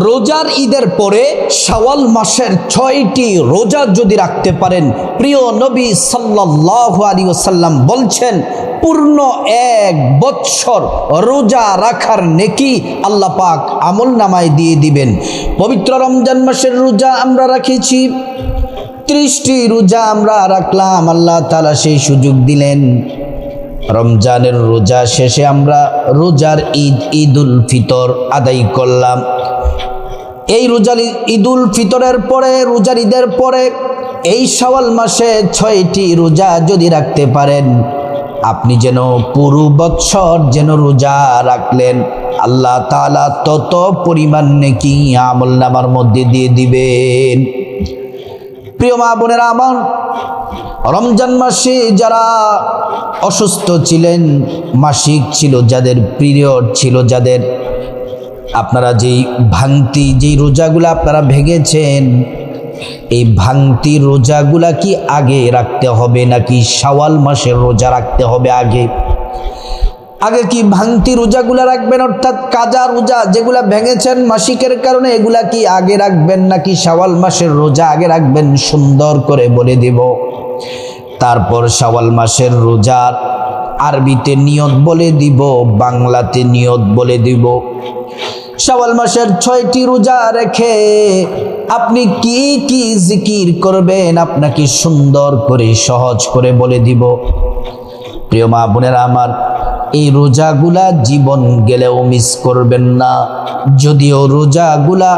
রোজার ঈদের পরে শাওয়াল মাসের 6টি রোজা যদি রাখতে পারেন, প্রিয় নবী সাল্লাল্লাহু আলাইহি ওয়াসাল্লাম বলছেন পূর্ণ 1 বৎসর রোজা রাখার নেকি আল্লাহ পাক আমলনামায় দিয়ে দিবেন। পবিত্র রমজান মাসের রোজা আমরা রাখেছি, 30টি রোজা আমরা রাখলাম, আল্লাহ তাআলা সেই সুযোগ দিলেন। রমজানের রোজা শেষে আমরা রোজার ঈদুল ফিতর আদায় করলাম। এই রোজার ঈদুল ফিতরের পরে, রোজার ঈদের পরে এই শাওয়াল মাসে 6টি রোজা যদি রাখতে পারেন, আপনি যেন পুরো বৎসর যেন রোজা রাখলেন, আল্লাহ তাআলা তত পরিমাণ নেকি আমলনামার মধ্যে দিয়ে দিবেন। প্রিয় মা বোনেরা আমার, রমজান মাসে যারা অসুস্থ ছিলেন, মাসিক ছিল যাদের, পিরিয়ড ছিল যাদের, আপনারা যেই ভাঙতি যেই রোজাগুলা আপনারা ভেঙেছেন, এই ভাঙতি রোজাগুলা কি আগে রাখতে হবে নাকি শাওয়াল মাসের রোজা রাখতে হবে? আগে কি ভাঙতি রোজাগুলা রাখবেন, অর্থাৎ কাজা রোজা যেগুলা ভেঙেছেন মাসিকের কারণে, এগুলা কি আগে রাখবেন নাকি শাওয়াল মাসের রোজা আগে রাখবেন? সুন্দর করে বলে দেব। তারপর শাওয়াল মাসের রোজার আরবিতে নিয়ত বলে দিব, বাংলাতে নিয়ত বলে দিব। শাওয়াল মাসের 6টি রোজা রেখে আপনি কি কি জিকির করবেন আপনাকে সুন্দর করে সহজ করে বলে দিব। প্রিয় মা বোনেরা আমার, এই রোজাগুলা জীবন গেলেও মিস করবেন না। যদিও রোজাগুলা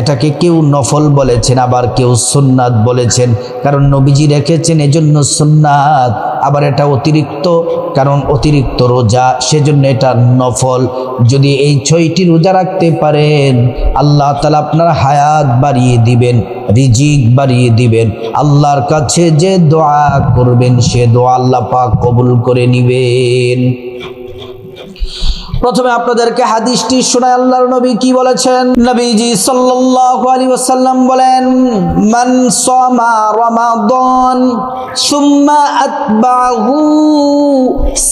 এটাকে কেউ নফল বলেছেন, আবার কেউ সুন্নাত বলেছেন, কারণ নবীজি রেখেছেন এজন্য সুন্নাত, আবার এটা অতিরিক্ত, কারণ অতিরিক্ত রোজা সেজন্য এটা নফল। যদি এই 6টি রোজা রাখতে পারেন, আল্লাহ তাআলা আপনার হায়াত বাড়িয়ে দিবেন, রিজিক বাড়িয়ে দিবেন। আল্লাহর কাছে যে দোয়া করবেন সে দোয়া আল্লাহ পাক কবুল করে নেবেন। প্রথমে আপনাদেরকে হাদিসটি শোনায় আল্লাহর নবী কি বলেছেন। নবীজি সাল্লাল্লাহু আলাইহি ওয়াসাল্লাম বলেন, মান সামা রমাদান সুম্মা আতবাহু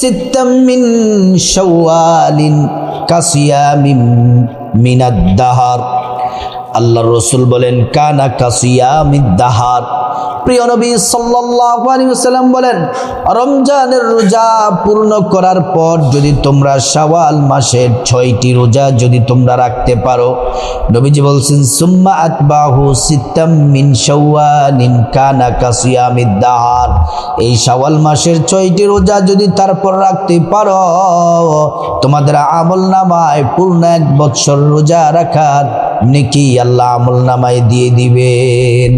সিত্তাম মিন শাওয়ালিন কাসিয়ামিন মিনাদ দাহার। আল্লাহর রাসূল বলেন কানা কাসিয়ামিদ দাহার। প্রিয় নবী সাল্লাল্লাহু আলাইহি ওয়াসাল্লাম বলেন, রমজানের রোজা পূর্ণ করার পর যদি তোমরা শাওয়াল মাসের 6টি রোজা যদি তোমরা রাখতে পারো, নবীজি বলছেন সুম্মা আতবাহু সিত্তাম মিন শাওয়ালিন কানা কাসিয়ামিদ দাহার। এই শাওয়াল মাসের 6টি রোজা যদি তারপর রাখতে পারো, তোমাদের আমলনামায় পূর্ণ 1 বৎসর রোজা রাখার নেকি আল্লাহ আমলনামায় দিয়ে দিবেন।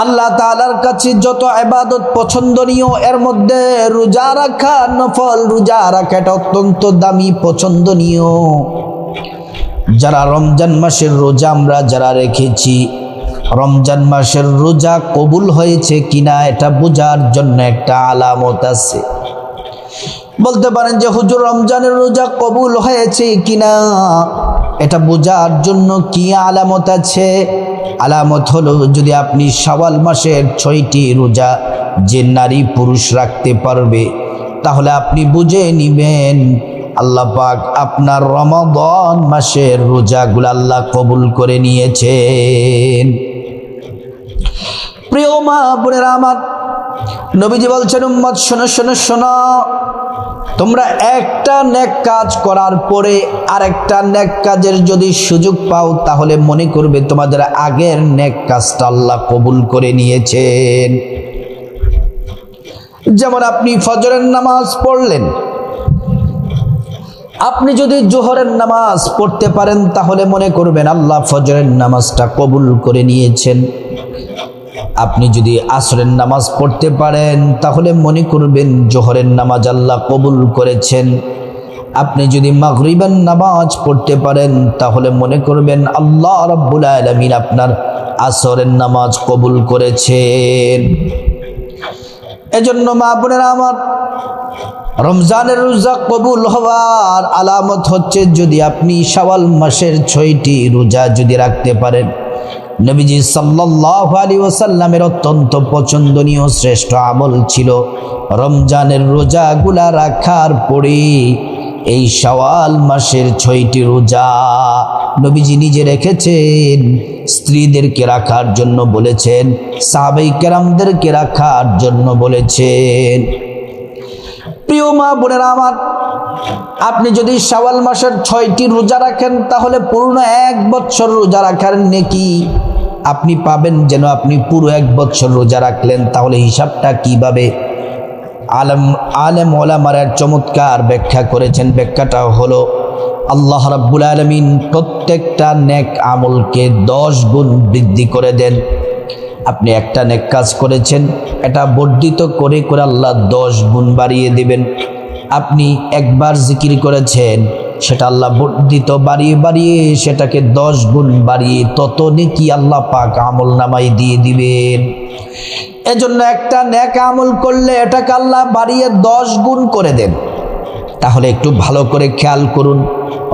আল্লাহ তাআলার কাছে যত ইবাদত পছন্দনীয়, এর মধ্যে রোজা রাখা, নফল রোজা রাখা এটা অত্যন্ত দামি, পছন্দনীয়। যারা রমজান মাসের রোজা আমরা যারা রেখেছি, রমজান মাসের রোজা কবুল হয়েছে কিনা এটা বোঝার জন্য একটা আলামত আছে। বলতে পারেন যে হুজুর রমজানের রোজা কবুল হয়েছে কিনা এটা বোঝার জন্য কি আলামত আছে? আলামত হলো, যদি আপনি শাওয়াল মাসের 6টি রোজা যে নারী পুরুষ রাখতে পারবে, তাহলে আপনি বুঝে নিবেন আল্লাহ পাক আপনার রমাদান মাসের রোজাগুলো আল্লাহ কবুল করে নিয়েছেন। প্রিয় মা বোনেরা আমার, নবীজি বলছেন উম্মত শোনো শোনো শোনো, তোমরা একটা নেক কাজ করার পরে আরেকটা নেক কাজের যদি সুযোগ পাও, তাহলে মনে করবে তোমাদের আগের নেক কাজটা আল্লাহ কবুল করে নিয়েছেন। যেমন আপনি ফজরের নামাজ পড়লেন, আপনি যদি জোহরের নামাজ পড়তে পারেন তাহলে মনে করবেন আল্লাহ ফজরের নামাজটা কবুল করে নিয়েছেন। আপনি যদি আসরের নামাজ পড়তে পারেন তাহলে মনে করবেন জোহরের নামাজ আল্লাহ কবুল করেছেন। আপনি যদি মাগরিবের নামাজ পড়তে পারেন তাহলে মনে করবেন আল্লাহ রাব্বুল আলামিন আপনার আসরের নামাজ কবুল করেছেন। এজন্য মা বোনেরা আমার, রমজানের রোজা কবুল হওয়ার আলামত হচ্ছে যদি আপনি শাওয়াল মাসের 6টি রোজা যদি রাখতে পারেন। নবীজি সাল্লাল্লাহু আলাইহি ওয়াসাল্লামের অত্যন্ত পছন্দনীয় শ্রেষ্ঠ আমল ছিল রমজানের রোজাগুলা রাখার পরে এই শাওয়াল মাসের 6টি রোজা নবীজি নিজে রেখেছেন, স্ত্রীদেরকে রাখার জন্য বলেছেন, সাহাবায়ে কেরামদেরকে রাখার জন্য বলেছেন। প্রিয় মা বোনেরা আমার, আপনি যদি শাওয়াল মাসের 6টি রোজা রাখেন তাহলে পূর্ণ 1 বছর রোজা রাখার নেকি আপনি পাবেন। যেন আপনি পুরো 1 বছর রোজা রাখলেন। তাহলে হিসাবটা কিভাবে? আলেম ওলামারা চমৎকার ব্যাখ্যা করেছেন। ব্যাখ্যাটা হলো, আল্লাহ রাব্বুল আলামিন প্রত্যেকটা নেক আমলকে 10 গুণ বৃদ্ধি করে দেন। আপনি একটা নেক কাজ করেছেন, এটা বর্ধিত করে করে আল্লাহ 10 গুণ বাড়িয়ে দিবেন। আপনি একবার জিকির করেছেন, সেটা আল্লাহ বর্ধিত বাড়িয়ে বাড়িয়ে সেটাকে 10 গুণ বাড়িয়ে তত নেকি আল্লাহ পাক আমল নামায় দিয়ে দিবেন। এজন্য একটা নেক আমল করলে এটাকে আল্লাহ বাড়িয়ে 10 গুণ করে দেন। তাহলে একটু ভালো করে খেয়াল করুন,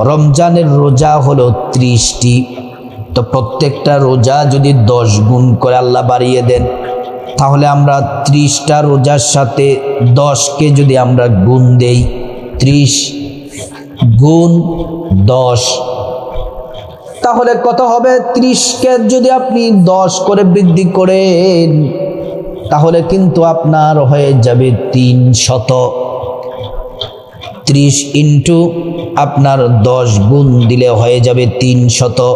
রমজানের রোজা হলো 30টি, তো প্রত্যেকটা রোজা যদি 10 গুণ করে আল্লাহ বাড়িয়ে দেন, তাহলে আমরা 30টা রোজার সাথে 10কে যদি আমরা গুণ দেই, 30 গুণ 10, তাহলে কত হবে? 30কে যদি আপনি 10 করে বৃদ্ধি করেন তাহলে কিন্তু আপনার হয়ে যাবে 300। 30 ইন্টু আপনার 10 গুণ দিলে হয়ে যাবে 300।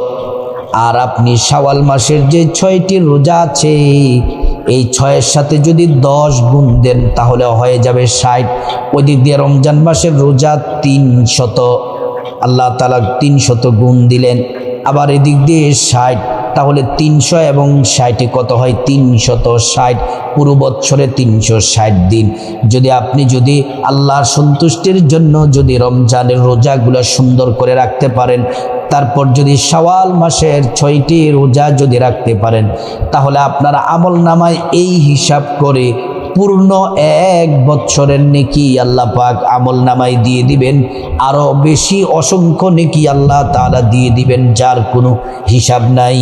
আর আপনি শাওয়াল মাসের যে 6টি রোজা আছে, এই 6-এর সাথে যদি 10 গুণ দেন তাহলে হয়ে যাবে 60। ওই দিক দিয়ে রমজান মাসের রোজা 300, আল্লাহ তাআলা 300 গুণ দিলেন। আবার এদিক দিয়ে 60, তাহলে 300 এবং 60 কত হয়? 360। পুরো বছরে 360 দিন। আপনি যদি আল্লাহর সন্তুষ্টির জন্য যদি রমজানের রোজাগুলো সুন্দর করে রাখতে পারেন, তারপর যদি শাওয়াল মাসের 6টি রোজা যদি রাখতে পারেন, তাহলে আপনার আমল নামায় এই হিসাব করে পূর্ণ 1 বছরের নেকি আল্লাহ পাক আমল নামায় দিয়ে দিবেন। আরো বেশি অসংখ্য নেকি আল্লাহ তাআলা দিয়ে দিবেন, যার কোনো হিসাব নাই।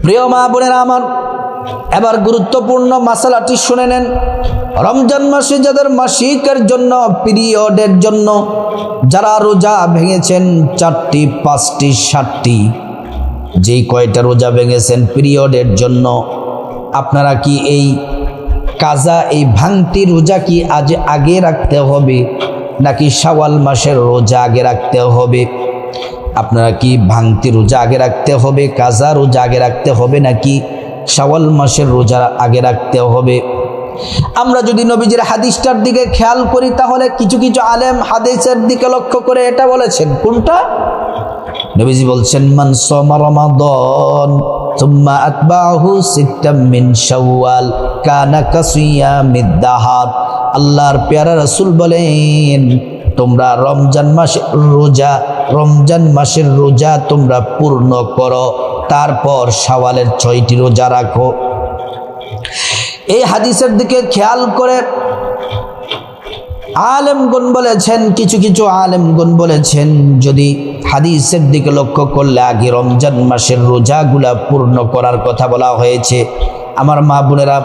প্রিয় মা বোনেরা আমার, এবার গুরুত্বপূর্ণ মাসালাটি শুনে নেন। রমজান মাসে যাদের মাসিকের জন্য, পিরিয়ডের জন্য যারা রোজা ভেঙেছেন 4টি, 5টি, 7টি, যেই কয়টা রোজা ভেঙেছেন পিরিয়ডের জন্য, আপনারা কি এই কাজা, এই ভাঙতি রোজা কি আজ আগে রাখতে হবে নাকি শাওয়াল মাসের রোজা আগে রাখতে হবে? আপনারা কি ভাঙতি রোজা আগে রাখতে হবে, কাজা রোজা আগে রাখতে হবে নাকি শাওয়াল মাসের রোজা আগে রাখতে হবে? আমরা যদি নবীজির হাদিসটার দিকে খেয়াল করি তাহলে কিছু কিছু আলেম হাদিসের দিকে লক্ষ্য করে এটা বলেছেন। কোনটা? নবীজি বলছেন, মান সামা রমাদান সুম্মা আতবাহু সিত্তাম মিন শাওয়াল কানা কাসিয়ামিদ দাহার। আল্লাহর পেয়ারা রাসূল বলেন, তোমরা রমজান মাসের রোজা তোমরা পূর্ণ করো, তারপর শাওয়ালের 6টি রোজা রাখো। এই হাদিসের দিকে খেয়াল করে আলেমগণ বলেছেন, কিছু কিছু আলেমগণ বলেছেন, যদি হাদিসের দিকে লক্ষ্য করলে আগে রমজান মাসের রোজাগুলা পূর্ণ করার কথা বলা হয়েছে। আমার মা বোনেরা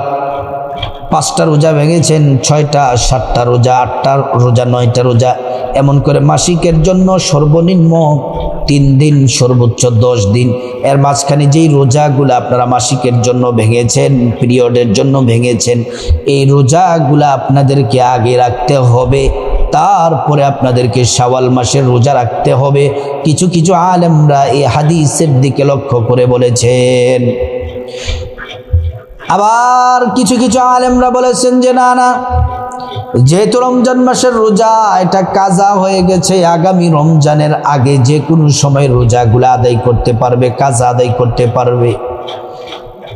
5টা রোজা ভেঙেছেন, 6টা, 7টা রোজা, 8টা রোজা, 9টা রোজা, এমন করে মাসিকের জন্য সর্বনিম্ন 3 দিন, সর্বোচ্চ 10 দিন। এর মাঝখানে যেই রোজাগুলা আপনারা মাসিকের জন্য ভেঙেছেন, পিরিয়ডের জন্য ভেঙেছেন, এই রোজাগুলা আপনাদেরকে আগে রাখতে হবে, তারপরে আপনাদেরকে শাওয়াল মাসের রোজা রাখতে হবে। কিছু কিছু আলেমরা এই হাদিসের দিকে লক্ষ্য করে বলেছেন। আবার কিছু কিছু আলেমরা বলেছেন যে না না, যেহেতু রমজান মাসের রোজা এটা কাজা হয়ে গেছে, আগামী রমজানের আগে যে কোনো সময় রোজাগুলো আদায় করতে পারবে, কাজা আদায় করতে পারবে।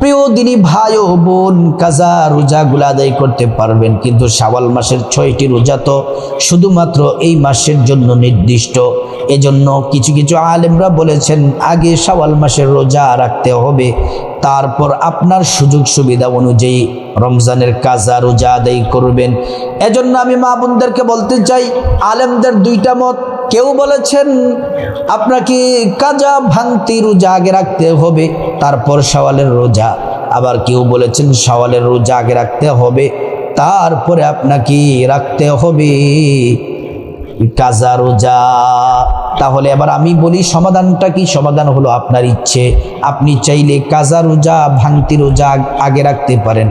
প্রিয় দিনী ভাই ও বোন, কাজা রোজাগুলো আদায় করতে পারবেন, কিন্তু শাওয়াল মাসের 6টি রোজা তো শুধুমাত্র এই মাসের জন্য নির্দিষ্ট। এজন্য কিছু কিছু আলেমরা বলেছেন আগে শাওয়াল মাসের রোজা রাখতে হবে, তারপর আপনার সুযোগ সুবিধা অনুযায়ী রমজানের কাজা রোজা আদায় করবেন। এজন্য আমি মা বোনদেরকে বলতে চাই, আলেমদের 2টা মত। কেউ বলেছেন আপনাকে কাজা ভাঙতি রোজা আগে রাখতে হবে, তারপর শাওয়ালের রোজা। আবার কেউ বলেছেন শাওয়ালের রোজা আগে রাখতে হবে, তারপরে আপনাকে রাখতে হবে কাজা রোজা। তাহলে এবার আমি বলি সমাধানটা কি? সমাধান হলো আপনার ইচ্ছে। আপনি চাইলে কাজা রোজা, ভাঙতি রোজা আগে রাখতে পারেন,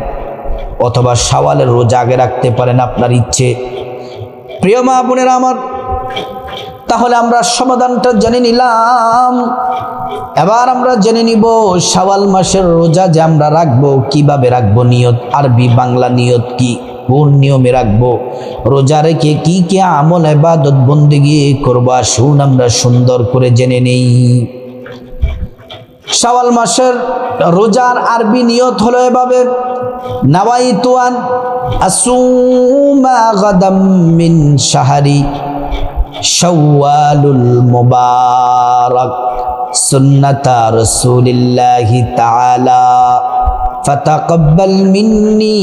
অথবা শাওয়ালের রোজা আগে রাখতে পারেন, আপনার ইচ্ছে। প্রিয় মা বোনেরা আমার, তাহলে আমরা সমাধানটা জেনে নিলাম। এবার আমরা জেনে নিব শাওয়াল মাসের রোজা যে আমরা রাখবো কিভাবে রাখবো, নিয়ত, আরবি বাংলা নিয়ত কি, কোন নিয়মে রাখবো, রোজা রেখে কি কি আমল ইবাদত বন্দেগী করবো, আসুন আমরা সুন্দর করে জেনে নেই। শাওয়াল মাসের রোজার আরবি নিয়ত হলো এভাবে: নাওয়াইতু আন আসুমা গাদাম মিন শাহরি শাওয়ালুল মুবারাক সুন্নাতা রাসূলিল্লাহি তাআলা ফাতাকাব্বাল মিন্নি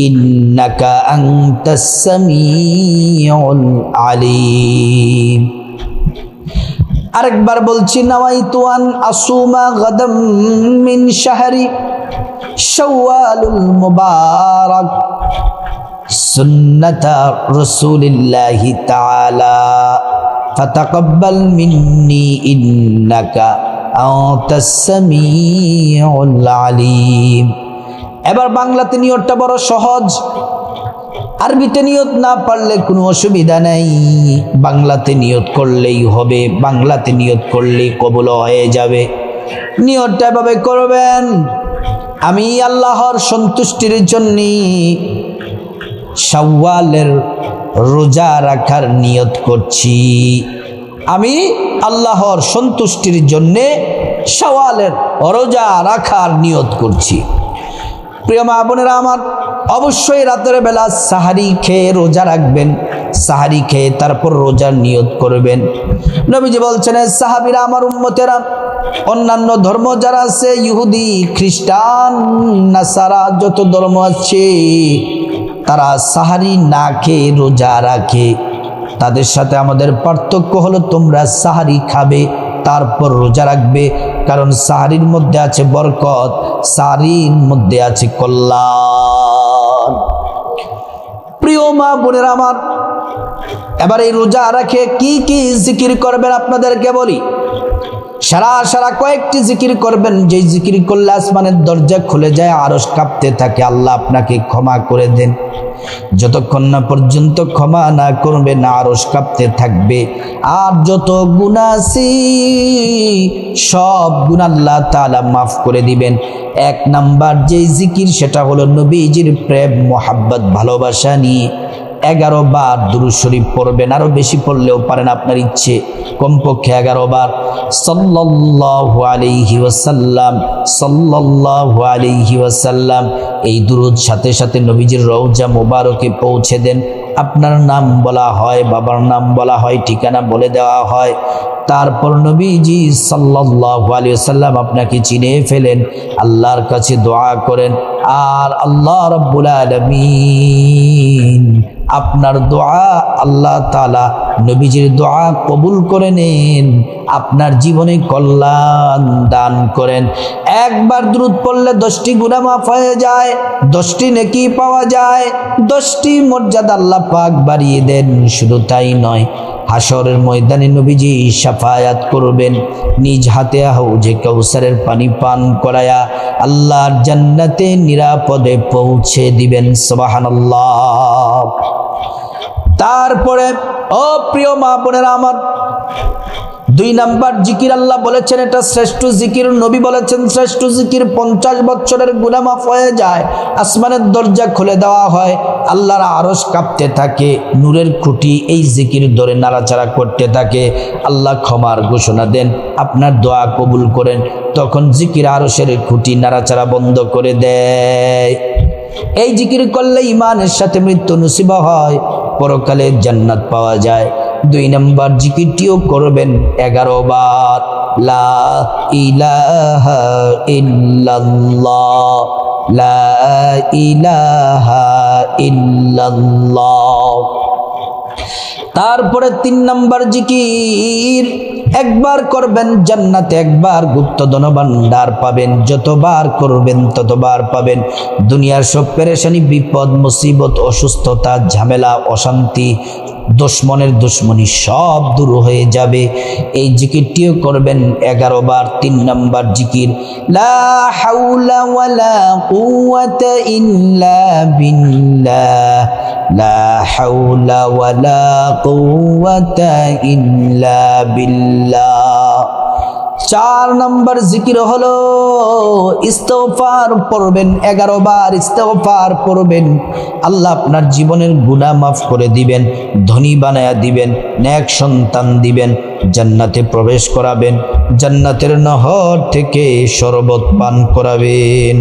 ইন্নাকা আনতাস সামিউল আলিম। আরেকবার বলছি, নাওয়াইতু আন আসুমা গাদাম মিন শাহরি শাওয়ালুল মুবারাক সুন্নাতা রাসূলিল্লাহি তাআলা ফাতাকাব্বাল মিন্নি ইন্নাকা আনতাস সামিউল আলিম। এবার বাংলাতে নিয়তটা বড় সহজ, আরবিতে নিয়ত না পারলে কোনো অসুবিধা নাই, বাংলাতে নিয়ত করলেই হবে, বাংলাতে নিয়ত করলেই কবুল হয়ে যাবে। নিয়তটা এভাবে করবেন: আমি আল্লাহর সন্তুষ্টির জন্য শাওয়ালের রোজা রাখার নিয়ত করছি। আমি আল্লাহর সন্তুষ্টির জন্য শাওয়ালের রোজা রাখার নিয়ত করছি। প্রিয় মা বোনেরা আমার, অবশ্যই রাতের বেলা সাহারি খেয়ে রোজা রাখবেন, সাহারি খেয়ে তারপর রোজার নিয়ত করবেন। নবীজি বলছেন, সাহাবীরা, আমার উম্মতেরা, অন্যান্য ধর্ম যারা আছে, ইহুদি, খ্রিস্টান, নাসারা, যত ধর্ম আছে, তারা সাহারি না খেয়ে রোজা রাখে। তাদের সাথে আমাদের পার্থক্য হলো, তোমরা সাহারি খাবে তারপর রোজা রাখবে, কারণ সাহারির মধ্যে আছে বরকত, সাহারির মধ্যে আছে কল্যাণ। প্রিয় মা বোনেরা আমার, এবার এই রোজা রাখে কি কি জিকির করবেন আপনাদেরকে বলি। সারা কয়েকটি জিকির করবেন, যে জিকির করলে আসমানের দরজা খুলে যায়, আরশ কাঁপতে থাকে, আল্লাহ আপনাকে ক্ষমা করে দেন। যতক্ষণ না পর্যন্ত ক্ষমা না করবে না, আরশ কাঁপতে থাকবে। আর যত গুনাহ আছে সব গুনাহ আল্লাহ তাআলা মাফ করে দিবেন। এক নাম্বার যে জিকির, সেটা হলো নবীজির প্রেম, মোহাব্বত, ভালোবাসা নিয়ে 11 বার দুরূদ শরীফ পড়বেন, আরো বেশি পড়লেও পারেন, আপনার ইচ্ছে, কমপক্ষে 11 বার সাল্লাল্লাহু আলাইহি ওয়াসাল্লাম, সাল্লাল্লাহু আলাইহি ওয়াসাল্লাম। এই দুরূদ সাথে সাথে নবীজির রওজা মোবারকে পৌঁছে দেন। আপনার নাম বলা হয়, বাবার নাম বলা হয়, ঠিকানা বলে দেওয়া হয়। তারপর নবীজি সাল্লাল্লাহু আলাইহি ওয়াসাল্লাম আপনাকে চিনে ফেলেন, আল্লাহর কাছে দোয়া করেন, আর আল্লাহ রাব্বুল আলামিন আপনার দোয়া, আল্লাহ তাআলা নবীজির দোয়া কবুল করে নেন, আপনার জীবনে কল্যাণ দান করেন। একবার দুরূদ পড়লে 10টি গুনাহ মাফ হয়ে যায়, 10টি নেকি পাওয়া যায়, 10টি মর্যাদা আল্লাহ পাক বাড়িয়ে দেন। শুধু তাই নয়, হাসরের ময়দানে নবীজি শাফায়াত করবেন, নিজ হাতে হাউজে কাউসারের পানি পান করায়া আল্লাহর জান্নাতে নিরাপদে পৌঁছে দিবেন। সুবহানাল্লাহ। তারপরে ও প্রিয় মা বোনেরা আমার, 2 নাম্বার জিকির আল্লাহ বলেছেন এটা শ্রেষ্ঠ জিকির, নবী বলেছেন শ্রেষ্ঠ জিকির, 50 বছরের গুনাহ মাফ হয়ে যায়, আসমানের দরজা খুলে দেওয়া হয়, আল্লাহর আরশ কাঁপতে থাকে, নূরের খুঁটি এই জিকির ধরে নাড়াচাড়া করতে থাকে, আল্লাহ ক্ষমার ঘোষণা দেন, আপনার দোয়া কবুল করেন। তখন জিকির আরশের খুঁটি নাড়াচাড়া বন্ধ করে দেয়। এই জিকির করলে ইমানের সাথে মৃত্যু নসিব হয়, পরকালে জান্নাত পাওয়া যায়। 2 নম্বর জিকিরটিও করবেন 11 বার, লা ইলাহা ইল্লাল্লাহ, লা ইলাহা ইল্লাল্লাহ। তারপরে 3 নম্বর জিকির একবার করবেন জান্নাতে একবার গুপ্ত ধনভাণ্ডার পাবেন, যতবার করবেন ততবার পাবেন। দুনিয়ার সব পেরেশানি, বিপদ, মুসিবত, অসুস্থতা, ঝামেলা, অশান্তি, দুশ্মনের দুশ্মনী সব দূর হয়ে যাবে। এই জিকিরটিও করবেন 11 বার। 3 নম্বর জিকির, লা হাওলা ওয়ালা কুওয়াতা ইল্লা বিল্লাহ, লা হাওলা ওয়ালা কুওয়াতা ইল্লা বিল্লাহ। 4 নম্বর জিকির হলো ইস্তিগফার পড়বেন 11 বার। ইস্তিগফার পড়বেন, আল্লাহ আপনার জীবনের গুনাহ মাফ করে দিবেন, ধনী বানায়া দিবেন, নেক সন্তান দিবেন, জান্নাতে প্রবেশ করাবেন, জান্নাতের নহর থেকে শরবত পান করাবেন।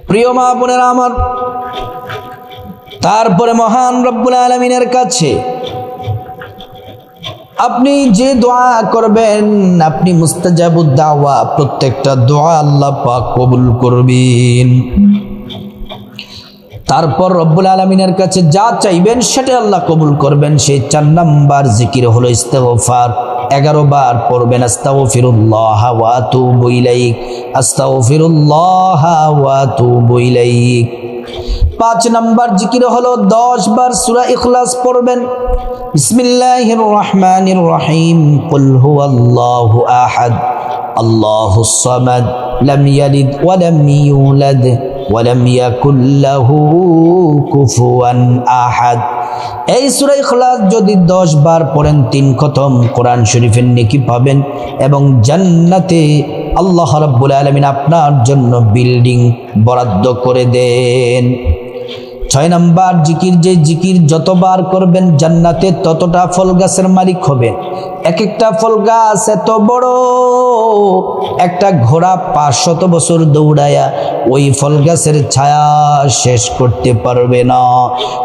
প্রিয় মা বোনেরা আমার, তারপরে মহান রব্বুল আলামিনের কাছে আপনি যে দোয়া করবেন, আপনি মুস্তাজাবুদ দাওয়া, প্রত্যেকটা দোয়া আল্লাহ পাক কবুল করবেন। তারপর রব্বুল আলামিনের কাছে যা চাইবেন সেটা আল্লাহ কবুল করবেন। সেই 4 নাম্বার জিকির হলো ইস্তিগফার। 11 বার পড়বেন, আস্তাগফিরুল্লাহ ওয়া আতুবু ইলাইহি, আস্তাগফিরুল্লাহ ওয়া আতুবু ইলাইহি। 5 নাম্বার জিকির হলো 10 বার সূরা ইখলাস পড়বেন। বিসমিল্লাহির রহমানির রহিম, কুল হুয়াল্লাহু আহাদ, আল্লাহুস সামাদ, লাম ইয়ালিদ ওয়া লাম ইউলাদ ওয়া লাম ইয়াকুল লাহু কুফুয়ান আহাদ। এই সূরা ইখলাস যদি 10 বার পড়েন, 3 খতম কোরআন শরীফের নেকি পাবেন এবং জান্নাতে আল্লাহ রাব্বুল আলামিন আপনার জন্য বিল্ডিং বরাদ্দ করে দেন। 6 নাম্বার জিকির, যে জিকির যতবার করবেন জান্নাতে ততটা ফল গাছের মালিক হবেন। এক একটা ফল গাছ এত বড়, একটা ঘোড়া 500 বছর দৌড়ায়া ওই ফল গাছের ছায়া শেষ করতে পারবে না।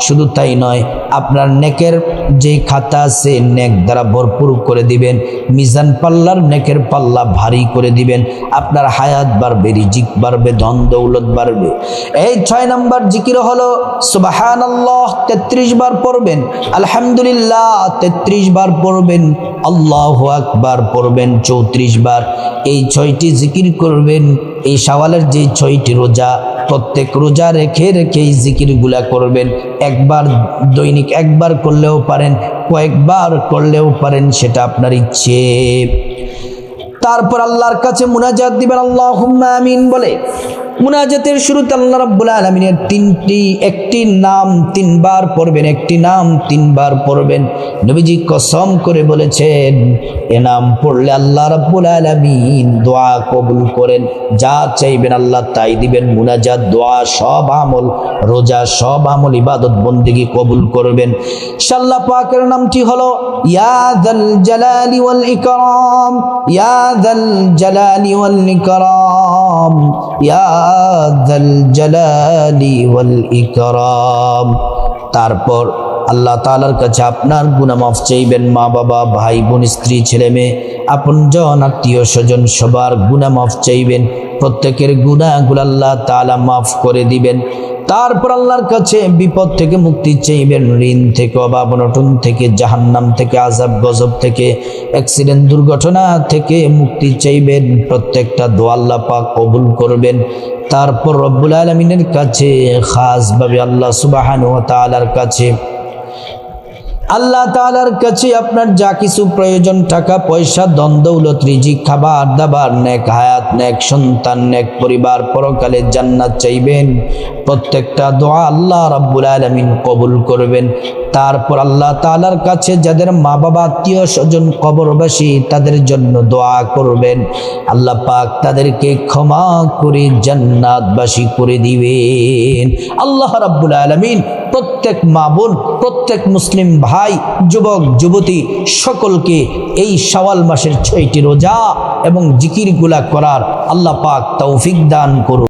শুধু তাই নয়, আপনার নেকের যে খাতা আছে নেক দ্বারা ভরপুর করে দিবেন, মিজান পাল্লার নেকের পাল্লা ভারী করে দিবেন, আপনার হায়াত বাড়বে, রিজিক বাড়বে, ধন দৌলত বাড়বে। এই 6 নাম্বার জিকির হলো সুবহানাল্লাহ 33 বার পড়বেন, আলহামদুলিল্লাহ 33 বার পড়বেন, আল্লাহু আকবার পড়বেন 34 বার। এই 6টি জিকির করবেন। এই শাওয়ালের যে 6টি রোজা, প্রত্যেক রোজা রেখে রেখে এই জিকিরগুলা করবেন। একবার দৈনিক একবার করলেও পারেন, কয়েকবার করলেও পারেন, সেটা আপনার ইচ্ছে। তারপর আল্লাহর কাছে মুনাজাত দিবেন আল্লাহুম্মা আমিন বলে। মুনাজাতের শুরুতে আল্লাহ রাব্বুল আলামিনের একটি নাম 3 বার পড়বেন, একটি নাম 3 বার পড়বেন। নবীজি কসম করে বলেছেন, এ নাম পড়লে আল্লাহ রাব্বুল আলামিন দোয়া কবুল করেন, যা চাইবেন আল্লাহ তাই দিবেন। মুনাজাত, দোয়া, সব আমল, রোজা, সব আমল, ইবাদত বন্দেগী কবুল করবেন। আল্লাহ পাকের নামটি হলো ইয়া যাল জালালি ওয়াল ইকরাম, ইয়া যাল জালালি ওয়াল ইকরাম, ইয়া যাল জালালি ওয়াল ইকরাম। তারপর আল্লাহ তাআলার কাছে আপনার গুনাহ মাফ চাইবেন। মা বাবা, ভাই বোন, স্ত্রী, ছেলে মেয়ে, আপনজন, আত্মীয় স্বজন সবার গুনাহ মাফ চাইবেন। প্রত্যেকের গুনাহগুলো আল্লাহ তাআলা মাফ করে দিবেন। তারপর আল্লাহর কাছে বিপদ থেকে মুক্তি চাইবেন, ঋণ থেকে, অভাব অনটন থেকে, জাহান্নাম থেকে, আযাব গজব থেকে, অ্যাক্সিডেন্ট দুর্ঘটনা থেকে মুক্তি চাইবেন। প্রত্যেকটা দোয়া আল্লাহ পাক কবুল করবেন। তারপর রব্বুল আলামিনের কাছে খাসভাবে আল্লাহ সুবহানাহু ওয়া তাআলার কাছে আপনার যা কিছু প্রয়োজন, টাকা পয়সা, ধন দৌলত, রিজিক, খাবার দাবার, নেক হায়াত, নেক সন্তান, নেক পরিবার, পরকালে জান্নাত চাইবেন। প্রত্যেকটা দোয়া আল্লাহ রাব্বুল আলামিন কবুল করবেন। তারপর আল্লাহ তাআলার কাছে যাদের মা বাবা, আত্মীয় স্বজন কবরবাসী, তাদের জন্য দোয়া করবেন, আল্লাহ পাক তাদেরকে ক্ষমা করে জান্নাতবাসী করে দিবেন। আল্লাহ রাব্বুল আলামিন প্রত্যেক মা বোন, প্রত্যেক মুসলিম ভাই, যুবক যুবতী সকলকে এই শাওয়াল মাসের 6টি রোজা এবং জিকিরগুলা করার আল্লাহ পাক তৌফিক দান করুন।